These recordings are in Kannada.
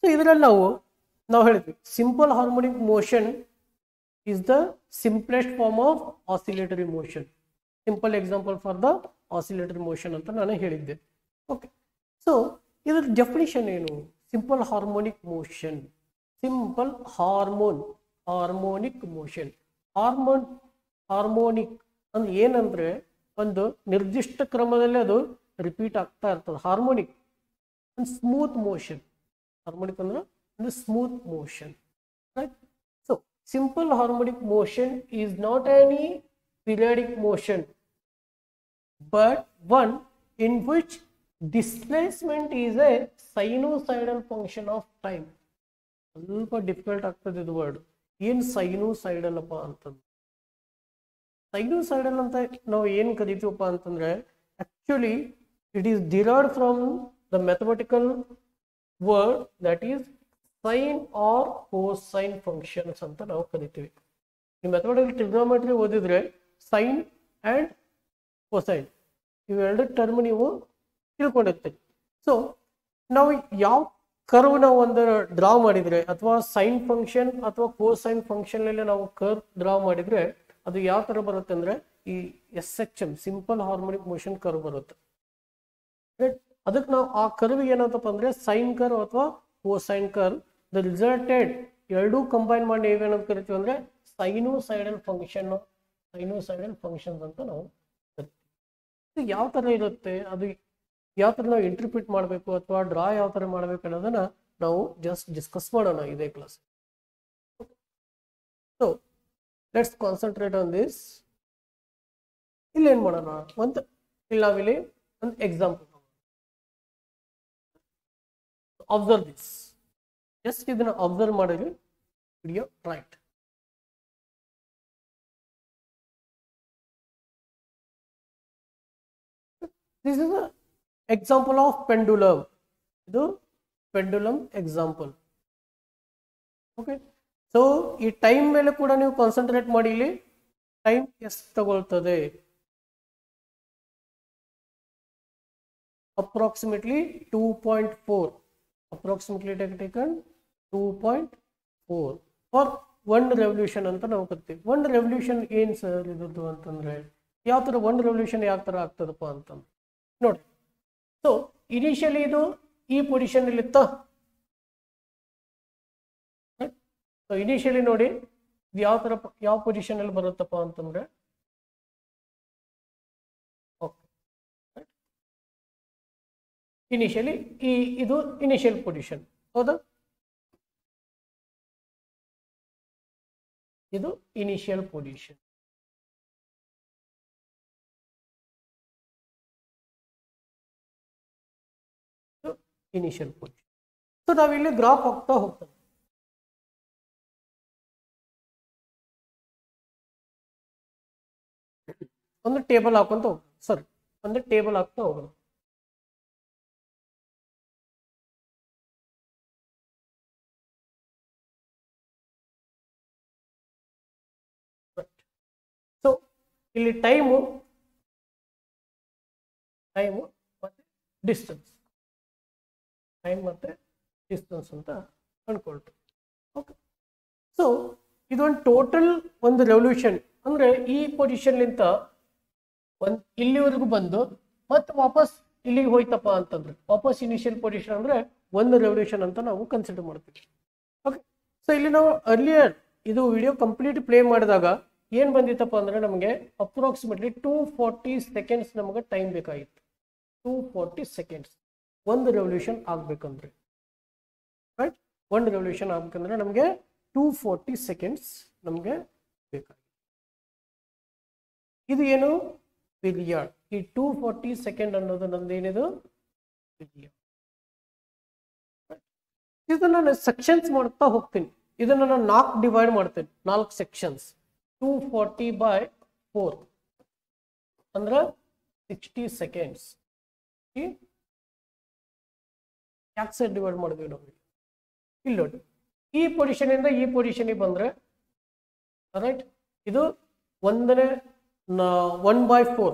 ಸೊ ಇದರಲ್ಲಿ ನಾವು ಹೇಳಿದ್ವಿ simple harmonic motion is the simplest form of oscillatory motion. Simple example for the oscillatory motion ಅಂತ ನಾನು ಹೇಳಿದ್ದೆ. ಓಕೆ, ಸೊ ಇದರ ಡೆಫಿನಿಷನ್ ಏನು? Simple harmonic motion, simple harmonic motion. Harmonic ಅಂದ್ರೆ ಏನಂದ್ರೆ ಒಂದು ನಿರ್ದಿಷ್ಟ ಕ್ರಮದಲ್ಲಿ ಅದು ರಿಪೀಟ್ ಆಗ್ತಾ ಇರ್ತದೆ. Harmonic smooth motion. ಹಾರ್ಮೋನಿಕ್ ಅಂದ್ರೆ smooth motion, right? So simple harmonic motion is not any periodic motion, but one in which displacement is a sinusoidal function of time. ಸ್ವಲ್ಪ ಡಿಫಿಕಲ್ಟ್ ಆಗ್ತದೆ ಇದು ವರ್ಡ್. ಏನು ಸೈನುಸೈಡಲ್ ಅಪ್ಪ ಅಂತಂದ್ರೆ, ಸೈನುಸೈಡಲ್ ಅಂತ ನಾವು ಏನು ಕರಿತೀವಪ್ಪ ಅಂತಂದ್ರೆ actually it is derived from the mathematical word that is sine or cosine functions ಅಂತ ನಾವು ಕರಿತೀವಿ. ನೀವು ಮ್ಯಾಥಮೆಟಿಕಲ್ ಟ್ರಿಗ್ನೋಮೆಟ್ರಿ ಓದಿದ್ರೆ ಸೈನ್ ಆ್ಯಂಡ್ ಕೋಸೈನ್ ಇವೆರಡು ಟರ್ಮ್ ನೀವು ತಿಳ್ಕೊಂಡಿರ್ತೀವಿ. ಸೊ ನಾವು ಯಾವ ಕರ್ವ್ ನಾವು ಒಂದು ಡ್ರಾ ಮಾಡಿದ್ರೆ ಅಥವಾ ಸೈನ್ ಫಂಕ್ಷನ್ ಅಥವಾ ಕೋಸೈನ್ ಫಂಕ್ಷನ್ ಅಲ್ಲಿ ನಾವು ಕರ್ವ್ ಡ್ರಾ ಮಾಡಿದ್ರೆ ಅದು ಯಾವ ತರ ಬರುತ್ತೆ ಅಂದ್ರೆ ಈ SHM simple harmonic motion curve ಬರುತ್ತೆ. ಅದಕ್ಕೆ ನಾವು ಆ ಕರ್ವ್ ಏನಂತಪ್ಪ ಅಂದ್ರೆ ಸೈನ್ ಕರ್ವ್ ಅಥವಾ ಕೋಸೈನ್ ಕರ್ವ್. ದ ರಿಸಲ್ಟೆಡ್ ಎರಡೂ ಕಂಬೈನ್ ಮಾಡಿ ಏನೇನಂತ ಕರಿತೀವಿ ಅಂದ್ರೆ ಸೈನುಸೈಡಲ್ ಫಂಕ್ಷನ್ಸ್ ಅಂತ ನಾವು ಕರಿತೀವಿ. ಯಾವ ತರ ಇರುತ್ತೆ, ಅದು ಯಾವ ತರ ನಾವು ಇಂಟರ್ಪ್ರಿಟ್ ಮಾಡಬೇಕು ಅಥವಾ ಡ್ರಾ ಯಾವ ತರ ಮಾಡ್ಬೇಕು ಅನ್ನೋದನ್ನ ನಾವು ಜಸ್ಟ್ ಡಿಸ್ಕಸ್ ಮಾಡೋಣ ಇದೇ class. So let's concentrate on this. ಇಲ್ಲಿ ಏನ್ ಮಾಡೋಣ, ನಾವಿಲ್ಲಿ ಒಂದು ಎಕ್ಸಾಂಪಲ್ ಅಬ್ಸರ್ವ್ ದಿಸ್. ಜಸ್ಟ್ ಇದನ್ನ ಅಬ್ಸರ್ವ್ ಮಾಡಿರಿ video, right? This is a example of pendulum. ಇದು ಪೆಂಡುಲಮ್ ಎಕ್ಸಾಂಪಲ್. ಓಕೆ, ಸೊ ಈ ಟೈಮ್ ಮೇಲೆ ಕೂಡ ನೀವು ಕಾನ್ಸಂಟ್ರೇಟ್ ಮಾಡಿ. ಇಲ್ಲಿ ಟೈಮ್ ಎಷ್ಟು ತಗೊಳ್ತದೆ? Approximately 2.4. approximately taken 2.4 for 1 revolution ಅಂತ ನಾವು ಕರಿತೀವಿ. 1 revolution ಏನ್ ಸರ್ ಇದ್ದು ಅಂತಂದ್ರೆ ಯಾವ ತರ 1 revolution ಯಾವ ತರ ಆಗ್ತದಪ್ಪ ಅಂತಂದ್ರೆ ನೋಡಿ. ಸೊ ಇನಿಷಿಯಲಿ ಇದು ಈ ಪೊಸಿಷನ್ ಅಲ್ಲಿ ಇತ್ತ. ಸೊ ಇನಿಷಿಯಲಿ ನೋಡಿ ಯಾವ ಪೊಸಿಷನ್ ಅಲ್ಲಿ ಬರುತ್ತಪ್ಪ ಅಂತಂದ್ರೆ ಇನಿಷಿಯಲಿ ಇದು ಇನಿಷಿಯಲ್ ಪೊಸಿಷನ್, ಹೌದಾ? ಇದು initial position. Initial position. So ನಾವಿಲ್ಲಿ ಗ್ರಾಫ್ ಹೋಗ್ತಾ ಹೋಗ್ತೇವೆ. ಒಂದು ಟೇಬಲ್ ಹಾಕೊಂತ ಹೋಗೋಣ. ಸರಿ, ಒಂದು ಟೇಬಲ್ ಹಾಕ್ತಾ ಹೋಗೋಣ. ಸೊ ಇಲ್ಲಿ ಟೈಮು ಮತ್ತೆ ಡಿಸ್ಟೆನ್ಸ್, ಟೈಮ್ ಮತ್ತೆ ಡಿಸ್ಟೆನ್ಸ್ ಅಂತ ಅನ್ಕೊಳ್ತೀವಿ. ಓಕೆ, ಸೊ ಇದೊಂದು ಟೋಟಲ್ ಒಂದು ರೆವಲ್ಯೂಷನ್ ಅಂದ್ರೆ ಈ ಪೊಸಿಷನ್ಲಿಂತ ಇಲ್ಲಿವರೆಗೂ ಬಂದು ಮತ್ತೆ ವಾಪಸ್ ಇಲ್ಲಿಗೆ ಹೋಯ್ತಪ್ಪ ಅಂತಂದ್ರೆ ವಾಪಸ್ ಇನಿಷಿಯಲ್ ಪೊಸಿಷನ್ ಅಂದ್ರೆ ಒಂದು ರೆವಲ್ಯೂಷನ್ ಅಂತ ನಾವು ಕನ್ಸಿಡರ್ ಮಾಡ್ತೀವಿ. ಓಕೆ, ಸೊ ಇಲ್ಲಿ ನಾವು ಅರ್ಲಿಯರ್ ಇದು ವಿಡಿಯೋ ಕಂಪ್ಲೀಟ್ ಪ್ಲೇ ಮಾಡಿದಾಗ ಏನ್ ಬಂದಿತ್ತಪ್ಪ ಅಂದ್ರೆ ನಮಗೆ ಅಪ್ರಾಕ್ಸಿಮೇಟ್ಲಿ 240 ಸೆಕೆಂಡ್ಸ್ ನಮಗೆ ಟೈಮ್ ಬೇಕಾಗಿತ್ತು. 240 ಸೆಕೆಂಡ್ಸ್ ಒಂದು ರೆವಲ್ಯೂಷನ್ ಆಗ್ಬೇಕಂದ್ರೆ, ರೈಟ್? ಒಂದು ರೆವಲ್ಯೂಷನ್ ಆಗ್ಬೇಕಂದ್ರೆ ನಮಗೆ 240 ಸೆಕೆಂಡ್ಸ್ ನಮಗೆ ಬೇಕಾಗಿತ್ತು. ಇದು ಏನು? ಪೀರಿಯಡ್. ಈ 240 ಸೆಕೆಂಡ್ ಅನ್ನೋದು ನಮ್ದು ಏನಿದು ಪೀರಿಯಡ್. ಇದನ್ನ ನಾನು ಸೆಕ್ಷನ್ಸ್ ಮಾಡ್ತಾ ಹೋಗ್ತೀನಿ. ಇದನ್ನ ನಾನು 4 ಡಿವೈಡ್ ಮಾಡ್ತೇನೆ, 4 ಸೆಕ್ಷನ್ಸ್. 240/4 ಅಂದ್ರೆ 60 ಸೆಕೆಂಡ್ಸ್. ಯಾಕೆ ಸರ್ ಡಿವೈಡ್ ಮಾಡಿದ್ವಿ ನಾವು? ಇಲ್ಲಿ ನೋಡಿ, ಈ ಪೊಸಿಷನ್ ಇಂದ ಈ ಪೊಸಿಷನ್ಗೆ ಬಂದ್ರೆ ರೈಟ್, ಇದು 1/4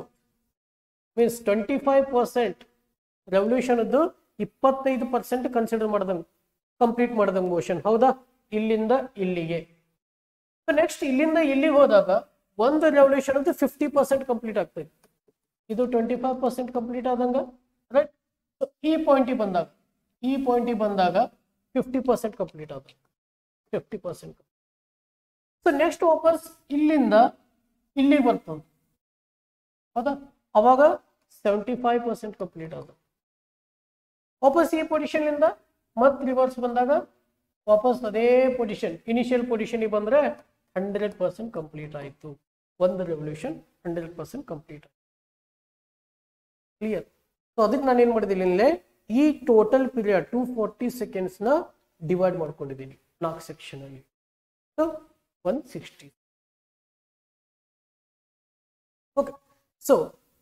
ಮೀನ್ಸ್ 25% ರೆವಲ್ಯೂಷನ್ 25% ಕನ್ಸಿಡರ್ ಮಾಡ್ದಂಗೆ. ಕಂಪ್ಲೀಟ್ ಮಾಡಿದಂಗೆ ಮೋಷನ್, ಹೌದಾ? ಇಲ್ಲಿಂದ ಇಲ್ಲಿಗೆ. ನೆಕ್ಸ್ಟ್ ಇಲ್ಲಿಂದ ಇಲ್ಲಿಗೆ ಹೋದಾಗ ಒಂದು ರೆವಲ್ಯೂಷನ್ ಅಂತ 50% ಕಂಪ್ಲೀಟ್ ಆಗ್ತೈತಿ. ಇದು 25% ಕಂಪ್ಲೀಟ್ ಆದಂಗ, ರೈಟ್? ಈ ಪಾಯಿಂಟಿಗೆ ಬಂದಾಗ 50% ಕಂಪ್ಲೀಟ್ ಆದ, 50%. ಸೊ ನೆಕ್ಸ್ಟ್ ವಾಪಸ್ ಇಲ್ಲಿಂದ ಇಲ್ಲಿಗೆ ಬರ್ತದೆ, ಹೌದಾ? ಅವಾಗ 75% ಕಂಪ್ಲೀಟ್ ಆದ. ವಾಪಸ್ ಈ ಪೊಸಿಷನ್ ಇಂದ ಮತ್ತೆ ರಿವರ್ಸ್ ಬಂದಾಗ ವಾಪಸ್ ಅದೇ ಪೊಸಿಷನ್, ಇನಿಷಿಯಲ್ ಪೊಸಿಷನ್ಗೆ ಬಂದ್ರೆ 100% ಕಂಪ್ಲೀಟ್ ಆಯಿತು. ಒಂದು ರೆವಲ್ಯೂಷನ್ 100% ಕಂಪ್ಲೀಟ್ ಆಯ್ತು. ಕ್ಲಿಯರ್? ಸೊ ಅದಕ್ಕೆ ನಾನು ಏನು ಮಾಡಿದ್ದೀನಿ ಇಲ್ಲೇ, ಈ ಟೋಟಲ್ ಪೀರಿಯಡ್ 240 ಸೆಕೆಂಡ್ಸ್ನ ಡಿವೈಡ್ ಮಾಡ್ಕೊಂಡಿದ್ದೀನಿ 4 ಸೆಕ್ಷನ್ ಅಲ್ಲಿ. ಸೊ 160. ಓಕೆ. ಸೊ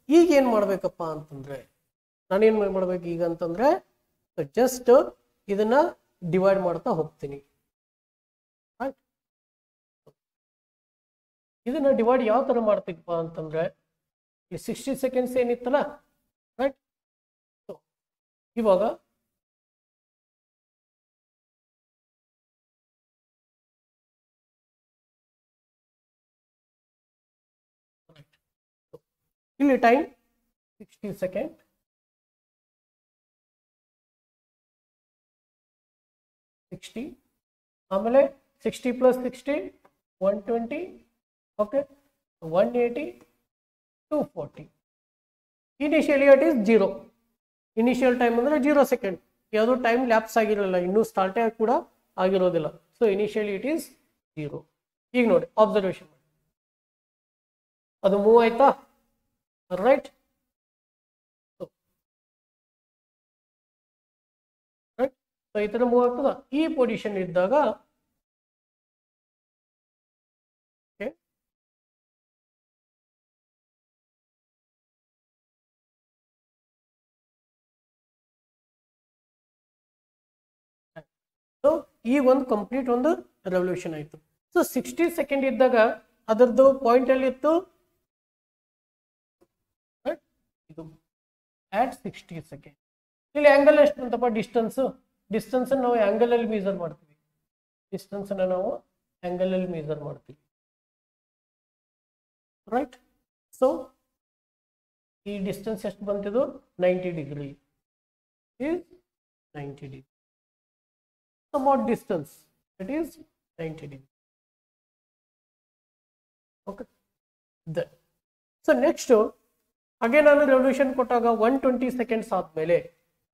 ಈಗ ಏನು ಮಾಡ್ಬೇಕಪ್ಪ ಅಂತಂದ್ರೆ, ನಾನೇನು ಮಾಡ್ಬೇಕು ಈಗ ಅಂತಂದ್ರೆ, ಜಸ್ಟ್ ಇದನ್ನ ಡಿವೈಡ್ ಮಾಡ್ತಾ ಹೋಗ್ತೀನಿ. ರೈಟ್? ಇದನ್ನ ಡಿವೈಡ್ ಯಾವ ತರ ಮಾಡ್ತೀನಪ್ಪ ಅಂತಂದ್ರೆ, ಈ 60 ಸೆಕೆಂಡ್ಸ್ ಏನಿತ್ತಲ್ಲ, ರೈಟ್? ಸೊ ಇವಾಗ ಇಲ್ಲಿ ಟೈಮ್ 60 ಸೆಕೆಂಡ್, 60, ಆಮೇಲೆ 60 + 60 120, okay, 180, 240. Initially it is 0. Initial time ಅಂದ್ರೆ 0 ಸೆಕೆಂಡ್, ಯಾವುದೋ ಟೈಮ್ ಲ್ಯಾಪ್ಸ್ ಆಗಿರಲ್ಲ, ಇನ್ನೂ ಸ್ಟಾರ್ಟೇ ಕೂಡ ಆಗಿರೋದಿಲ್ಲ. So initially it is 0. ಈಗ ನೋಡಿ ಅಬ್ಸರ್ವೇಷನ್ ಮಾಡಿ, ಅದು ಮೂವ್ ಆಯ್ತಾ? ರೈಟ್? ರೈಟ್? ಸೊ ಈ ತರ ಮೂವ್ ಆಗ್ತದ. ಈ ಪೊಸಿಷನ್ ಇದ್ದಾಗ ಸೊ ಈ ಒಂದು ಕಂಪ್ಲೀಟ್ ಒಂದು ರೆವಲ್ಯೂಷನ್ ಆಯ್ತು. ಸೊ 60 ಸೆಕೆಂಡ್ ಇದ್ದಾಗ ಅದರದ್ದು ಪಾಯಿಂಟ್ ಎಲ್ಲಿ ಇತ್ತು? ಇದು at 60 ಸೆಕೆಂಡ್. ಇಲ್ಲಿ ಆಂಗಲ್ ಎಷ್ಟು ಅಂತಪ್ಪ? ಡಿಸ್ಟೆನ್ಸ್ ನಾವು ಆಂಗಲ್ ಅಲ್ಲಿ ಮೆಜರ್ ಮಾಡ್ತೀವಿ. ಡಿಸ್ಟೆನ್ಸ್ ನಾವು ಆಂಗಲ್ ಅಲ್ಲಿ ಮೆಜರ್ ಮಾಡ್ತೀವಿ, ರೈಟ್? ಸೊ ಈ ಡಿಸ್ಟೆನ್ಸ್ ಎಷ್ಟು ಬಂತಿದ್ದು? 90 degree. is 90 degree. Somewhat distance, it is 90 degree. Okay. Then, so next again ನಾನು ರೆವಲ್ಯೂಷನ್ ಕೊಟ್ಟಾಗ 120 ಸೆಕೆಂಡ್ಸ್ ಆದ್ಮೇಲೆ,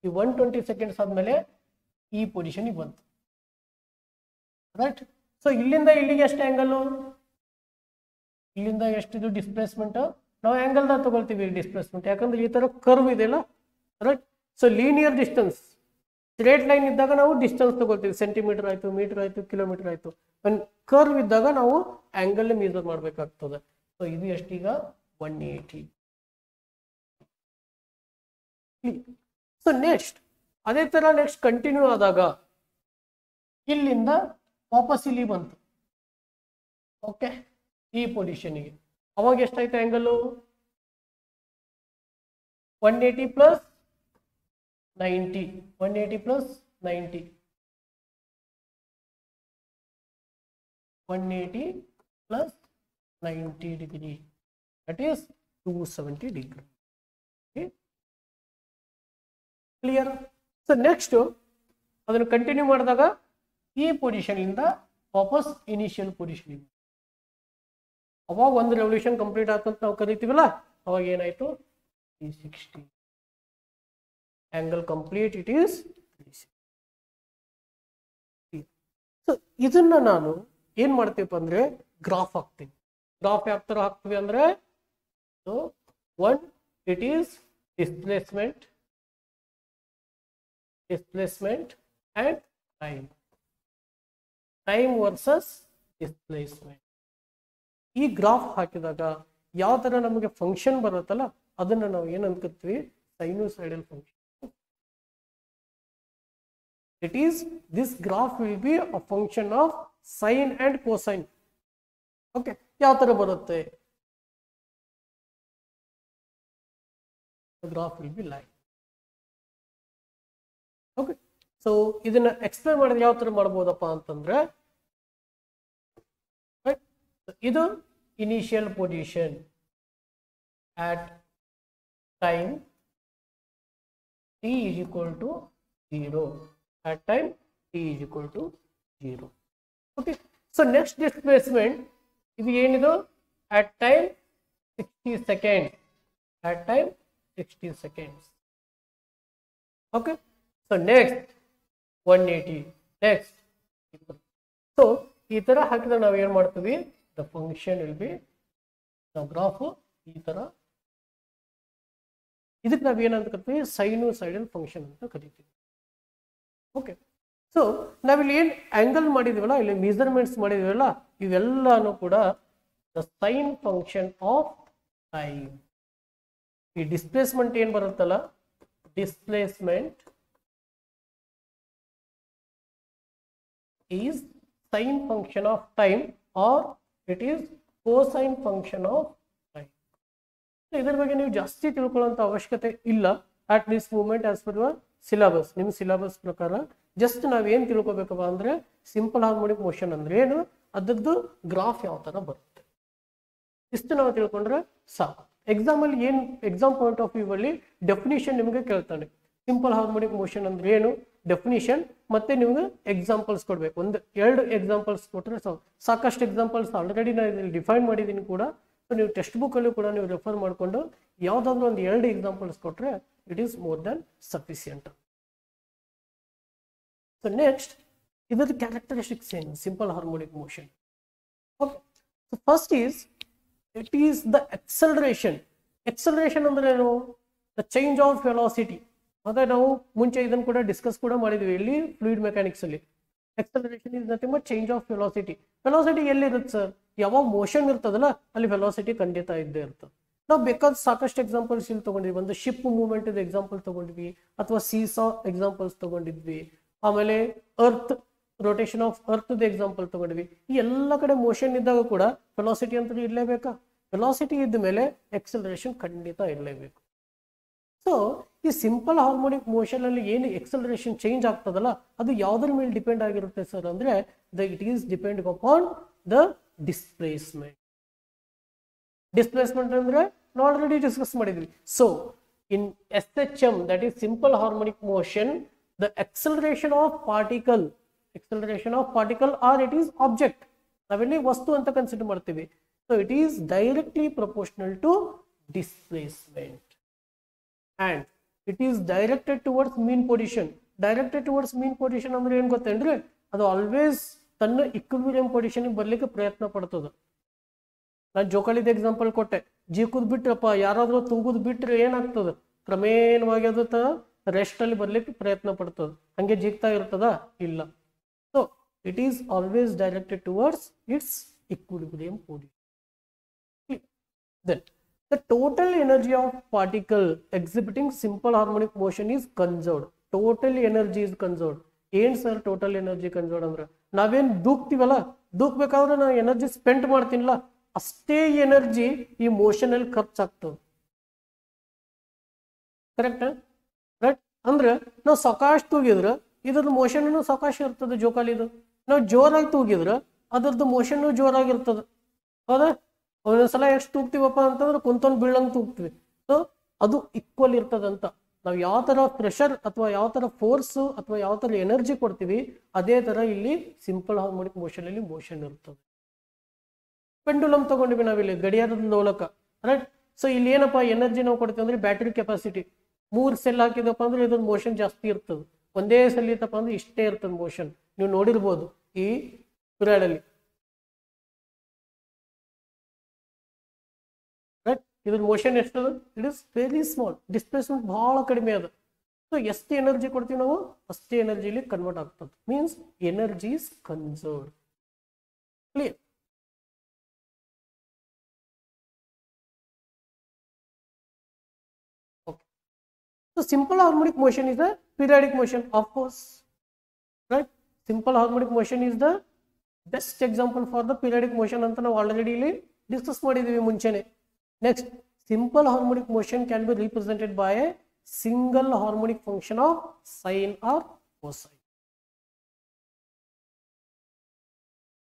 ಈ 120 ಸೆಕೆಂಡ್ಸ್ ಆದ್ಮೇಲೆ ಈ ಪೊಸಿಷನ್ಗೆ ಬಂತು, ರೈಟ್? ಸೊ ಇಲ್ಲಿಂದ ಇಲ್ಲಿಗೆ ಎಷ್ಟು ಆಂಗಲ್? ಇಲ್ಲಿಂದ ಎಷ್ಟಿದು ಡಿಸ್ಪ್ಲೇಸ್ಮೆಂಟ್? ನಾವು ಆಂಗಲ್ ದಾಗ ತಗೊಳ್ತೀವಿ ಡಿಸ್ಪ್ಲೇಸ್ಮೆಂಟ್, ಯಾಕಂದ್ರೆ ಈ ತರ ಕರ್ವ್ ಇದೆಯಲ್ಲ, right? So linear distance, straight line ಇದ್ದಾಗ ನಾವು ಡಿಸ್ಟೆನ್ಸ್ ತಗೊಳ್ತೀವಿ, ಸೆಂಟಿಮೀಟರ್ ಆಯ್ತು, ಮೀಟರ್ ಆಯ್ತು, ಕಿಲೋಮೀಟರ್ ಆಯ್ತು. ಕರ್ವ್ ಇದ್ದಾಗ ನಾವು ಆಂಗಲ್ ಮೆಜರ್ ಮಾಡ್ಬೇಕಾಗ್ತದೆ. ಸೊ ಇದು ಎಷ್ಟೀಗ? 180. ಸೊ ನೆಕ್ಸ್ಟ್ ಅದೇ ತರ ನೆಕ್ಸ್ಟ್ ಕಂಟಿನ್ಯೂ ಆದಾಗ ಇಲ್ಲಿಂದ ವಾಪಸ್ ಇಲ್ಲಿ ಬಂತು, ಓಕೆ, ಈ ಪೊಸಿಷನ್ಗೆ. ಅವಾಗ ಎಷ್ಟಾಯ್ತು angle? 180 + 90, 180 + 90, 180 + 90 degree, that is 270 degree. Okay, clear? So next ಅದನ್ನು ಕಂಟಿನ್ಯೂ ಮಾಡಿದಾಗ ಈ ಪೊಸಿಷನ್ ಇಂದ ವಾಪಸ್ ಇನಿಷಿಯಲ್ ಪೊಸಿಷನ್, ಅವಾಗ ಒಂದು ರೆವಲ್ಯೂಷನ್ ಕಂಪ್ಲೀಟ್ ಆಯ್ತು ಅಂತ ನಾವು ಕರಿತೀವಲ್ಲ, ಅವಾಗ ಏನಾಯ್ತು? 360 angle complete, it is 360. So ಇದನ್ನ ನಾನು ಏನ್ ಮಾಡ್ತೀವಿ ಅಂದ್ರೆ ಗ್ರಾಫ್ ಹಾಕ್ತೀನಿ. ಗ್ರಾಫ್ ಯಾವ ತರ ಹಾಕ್ತೀವಿ ಅಂದ್ರೆ, so 1 it is displacement and time versus displacement. ಈ ಗ್ರಾಫ್ ಹಾಕಿದಾಗ ಯಾವ ತರ ನಮಗೆ ಫಂಕ್ಷನ್ ಬರುತ್ತಲ್ಲ, ಅದನ್ನ ನಾವು ಏನ್ ಅನ್ಕೋತೀವಿ? Sinusoidal function. It is, this graph will be a function of sine and cosine. Okay, ಯಾವ ತರ ಬರುತ್ತೆ? The graph will be like, okay. So ಇದನ್ನ ಎಕ್ಸ್ಪ್ಲೇನ್ ಮಾಡಿದ್ರೆ ಯಾವ ತರ ಮಾಡ್ಬೋದಪ್ಪ ಅಂತಂದ್ರೆ ಇದು initial position at time t is equal to 0, at time t is equal to 0. Okay, so next displacement ಇದು ಏನಿದು at time 60 seconds, at time 60 seconds. Okay, so next 180, next. So ಈ ತರ ಹಾಕಿದ್ರೆ ನಾವು ಏನು ಮಾಡ್ತೀವಿ, the function will be the graph ಈ ತರ. ಇದಕ್ಕೆ ನಾವು ಏನಂತ ಕರಿತೀವಿ, ಸೈನುಸೈಡಲ್ ಫಂಕ್ಷನ್ ಅಂತ ಕರಿತೀವಿ. ಓಕೆ, ಸೊ ನಾವಿಲ್ಲಿ ಏನು ಆಂಗಲ್ ಮಾಡಿದೀವಲ್ಲ, ಇಲ್ಲಿ ಮೆಜರ್ಮೆಂಟ್ಸ್ ಮಾಡಿದೀವಲ್ಲ, ಇವೆಲ್ಲಾನು ಕೂಡ the sine function of time. ಈ ಡಿಸ್ಪ್ಲೇಸ್ಮೆಂಟ್ ಏನ್ ಬರುತ್ತಲ್ಲ, displacement is sine function of time or it is cosine function of time. ಇದರ ಬಗ್ಗೆ ನೀವು ಜಾಸ್ತಿ ತಿಳ್ಕೊಳ್ಳುವಂತ ಅವಶ್ಯಕತೆ ಇಲ್ಲ at this moment as per your syllabus. ನಿಮ್ಮ ಸಿಲೆಬಸ್ ಪ್ರಕಾರ ಜಸ್ಟ್ ನಾವೇನು ತಿಳ್ಕೊಬೇಕಪ್ಪ ಅಂದ್ರೆ ಸಿಂಪಲ್ ಹಾರ್ಮೋನಿಕ್ ಮೋಷನ್ ಅಂದ್ರೆ ಏನು, ಅದರದ್ದು ಗ್ರಾಫ್ ಯಾವ ತರ ಬರುತ್ತೆ, ಇಷ್ಟು ನಾವು ತಿಳ್ಕೊಂಡ್ರೆ ಸಾಕು. ಎಕ್ಸಾಮಲ್ಲಿ ಏನು, ಎಕ್ಸಾಮ್ ಪಾಯಿಂಟ್ ಆಫ್ ವ್ಯೂ ಅಲ್ಲಿ ಡೆಫಿನಿಷನ್ ನಿಮಗೆ ಕೇಳ್ತಾನೆ. ಸಿಂಪಲ್ ಹಾರ್ಮೋನಿಕ್ ಮೋಷನ್ ಅಂದ್ರೆ ಏನು, ಡೆಫಿನಿಷನ್, ಮತ್ತೆ ನಿಮ್ಗೆ ಎಕ್ಸಾಂಪಲ್ಸ್ ಕೊಡ್ಬೇಕು. ಒಂದು 2 ಎಕ್ಸಾಂಪಲ್ಸ್ ಕೊಟ್ಟರೆ ಸಾಕಷ್ಟು ಎಕ್ಸಾಂಪಲ್ಸ್ ಆಲ್ರೆಡಿ ನಾನು ಇದರಲ್ಲಿ ಡಿಫೈನ್ ಮಾಡಿದ್ದೀನಿ ಕೂಡ. ಸೊ ನೀವು ಟೆಕ್ಸ್ಟ್ ಬುಕ್ ಅಲ್ಲಿ ಕೂಡ ನೀವು ರೆಫರ್ ಮಾಡಿಕೊಂಡು ಯಾವ್ದಾದ್ರು ಒಂದು 2 ಎಕ್ಸಾಂಪಲ್ಸ್ ಕೊಟ್ಟರೆ it is more than sufficient. So next ಇದರ ಕ್ಯಾರೆಕ್ಟರಿಸ್ಟಿಕ್ಸ್ ಏನು simple harmonic motion. Okay, so first is it is the acceleration. Acceleration ಅಂದ್ರೆ ಏನು, ದ ಚೇಂಜ್ ಆಫ್ ವೆಲಾಸಿಟಿ. ಅದೇ ನಾವು ಮುಂಚೆ ಇದನ್ನು ಕೂಡ ಡಿಸ್ಕಸ್ ಕೂಡ ಮಾಡಿದ್ವಿ ಇಲ್ಲಿ ಫ್ಲೂಯಿಡ್ ಮೆಕ್ಯಾನಿಕ್ಸ್ ಅಲ್ಲಿ. Acceleration is nothing but change of velocity. Velocity ಎಲ್ಲಿರುತ್ತೆ ಸರ್, ಯಾವಾಗ ಮೋಷನ್ ಇರ್ತದಲ್ಲ ಅಲ್ಲಿ ವೆಲಾಸಿಟಿ ಖಂಡಿತ ಇದ್ದೇ ಇರ್ತದೆ. ನಾವು ಬೇಕಾದ ಸಾಕಷ್ಟು ಎಕ್ಸಾಂಪಲ್ಸ್ ಇಲ್ಲಿ ತಗೊಂಡಿದ್ವಿ. ಒಂದು ಶಿಪ್ ಮೂವ್ಮೆಂಟ್ ಇದ ಎಕ್ಸಾಂಪಲ್ ತಗೊಂಡಿದ್ವಿ, ಅಥವಾ ಸೀಸಾ ಎಕ್ಸಾಂಪಲ್ಸ್ ತಗೊಂಡಿದ್ವಿ, ಆಮೇಲೆ earth rotation of earth example ತಗೊಂಡ್ವಿ. ಈ ಎಲ್ಲ ಕಡೆ ಮೋಷನ್ ಇದ್ದಾಗ ಕೂಡ ವೆಲಾಸಿಟಿ ಅಂತ ಇರಲೇಬೇಕಾ, ವೆಲಾಸಿಟಿ ಇದ್ದ ಮೇಲೆ ಎಕ್ಸಲರೇಷನ್ ಖಂಡಿತ ಇರಲೇಬೇಕು. ಸೊ ಈ ಸಿಂಪಲ್ ಹಾರ್ಮೋನಿಕ್ ಮೋಷನ್ ಅಲ್ಲಿ ಏನು ಎಕ್ಸಲರೇಷನ್ ಚೇಂಜ್ ಆಗ್ತದಲ್ಲ ಅದು ಯಾವ್ದ್ರ ಮೇಲೆ ಡಿಪೆಂಡ್ ಆಗಿರುತ್ತೆ ಸರ್ ಅಂದ್ರೆ it is depend upon the displacement. Displacement ಅಂದ್ರೆ ನಾವು ಆಲ್ರೆಡಿ ಡಿಸ್ಕಸ್ ಮಾಡಿದ್ವಿ. So in SHM, that is simple harmonic motion, the acceleration of particle or it is object, ನಾವೆಲ್ಲಿ ವಸ್ತು ಅಂತ ಕನ್ಸಿಡರ್ ಮಾಡ್ತೀವಿ. So it is directly proportional to displacement and it is directed towards mean position. Directed towards mean position ಅಂದ್ರೆ ಏನ್ ಗೊತ್ತೇನ್ರಿ, ಅದು ಆಲ್ವೇಸ್ ತನ್ನ ಇಕ್ವಿಲಿಬ್ರಿಯಂ ಪೊಸಿಷನ್ ಬರ್ಲಿಕ್ಕೆ ಪ್ರಯತ್ನ ಪಡ್ತದ. ನಾನು ಜೋಕಾಲಿದ ಎಕ್ಸಾಂಪಲ್ ಕೊಟ್ಟೆ, ಜೀಕುದ್ ಬಿಟ್ರಪ್ಪ ಯಾರಾದ್ರೂ ತೂಗುದ್ ಬಿಟ್ರೆ ಏನಾಗ್ತದ, ಕ್ರಮೇಣವಾಗಿ ಅದು ರೆಸ್ಟ್ ಅಲ್ಲಿ ಬರ್ಲಿಕ್ಕೆ ಪ್ರಯತ್ನ ಪಡ್ತದ, ಹಂಗೆ ಜಿಗ್ತಾ ಇರ್ತದ ಇಲ್ಲ. So it is always directed towards it's equilibrium position. Then the total energy of particle exhibiting simple harmonic motion is conserved. Total energy is conserved. ಏನ್ ಸರ್ ಟೋಟಲ್ ಎನರ್ಜಿ ಕನ್ಸರ್ವ್ಡ್ ಅಂದ್ರೆ, ನಾವೇನ್ ದೂಕ್ತಿವಲ್ಲ, ದೂಕ್ಬೇಕಾದ್ರೆ ನಾವು ಎನರ್ಜಿ ಸ್ಪೆಂಡ್ ಮಾಡ್ತೀನಿಲ್ಲ, ಅಷ್ಟೇ ಎನರ್ಜಿ ಈ ಮೋಷನ್ ಅಲ್ಲಿ ಖರ್ಚಾಗ್ತದೆ. Correct right? ಅಂದ್ರೆ ನಾವು ಸಾವಕಾಶ ತೂಗಿದ್ರೆ ಇದ್ರದ್ದು ಮೋಷನ್ ಸಾವಕಾಶ ಇರ್ತದೆ ಜೋಕಾಲಿದು. ನಾವು ಜೋರಾಗಿ ತೂಗಿದ್ರೆ ಅದ್ರದ್ದು ಮೋಷನ್ ಜೋರಾಗಿರ್ತದೆ. ಹೌದಾ? ಒಂದೊಂದ್ಸಲ ಎಷ್ಟು ತೂಗ್ತೀವಪ್ಪ ಅಂತಂದ್ರೆ ಕುಂತೊಂದು ಬೀಳಂಗ್ ತೂಗ್ತೀವಿ. ಸೊ ಅದು ಈಕ್ವಲ್ ಇರ್ತದಂತ. ನಾವು ಯಾವ ತರ ಪ್ರೆಷರ್ ಅಥವಾ ಯಾವ ತರ ಫೋರ್ಸ್ ಅಥವಾ ಯಾವ ತರ ಎನರ್ಜಿ ಕೊಡ್ತೀವಿ ಅದೇ ತರ ಇಲ್ಲಿ ಸಿಂಪಲ್ ಹಾರ್ಮೋನಿಕ್ ಮೋಷನ್ ಅಲ್ಲಿ ಮೋಷನ್ ಇರ್ತದೆ. ಪೆಂಡುಲಮ್ ತಗೊಂಡಿವಿ ನಾವಿಲ್ಲಿ, ಗಡಿಯಾರದ ಲೋಲಕ, ರೈಟ್? ಸೊ ಇಲ್ಲಿ ಏನಪ್ಪಾ ಎನರ್ಜಿ ನಾವು ಕೊಡ್ತೀವಿ ಅಂದ್ರೆ ಬ್ಯಾಟರಿ ಕೆಪಾಸಿಟಿ. 3 ಸೆಲ್ ಹಾಕಿದಪ್ಪ ಅಂದ್ರೆ ಇದ್ರ ಮೋಷನ್ ಜಾಸ್ತಿ ಇರ್ತದೆ. ಒಂದೇ ಸೆಲ್ ಇತ್ತಪ್ಪ ಅಂದ್ರೆ ಇಷ್ಟೇ ಇರ್ತದೆ ಮೋಷನ್. ನೀವು ನೋಡಿರ್ಬೋದು ಈ ಪಿರಿಯಡ್ ಅಲ್ಲಿ. ಇದ್ರ ಮೋಷನ್ ಎಷ್ಟು, it is very small, displacement ಬಹಳ ಕಡಿಮೆ ಅದ. ಸೊ ಎಷ್ಟು ಎನರ್ಜಿ ಕೊಡ್ತೀವಿ ನಾವು ಅಷ್ಟೇ ಎನರ್ಜಿಲಿ ಕನ್ವರ್ಟ್ ಆಗ್ತದೆ. Means energy is conserved. Clear? Okay, so simple harmonic motion is the periodic motion, of course, right? Simple harmonic motion is the best example for the periodic motion ಅಂತ ನಾವು ಆಲ್ರೆಡಿ ಇಲ್ಲಿ ಡಿಸ್ಕಸ್ ಮಾಡಿದೀವಿ ಮುಂಚೆನೆ. Next, simple harmonic motion can be represented by a single harmonic function of sine or cosine.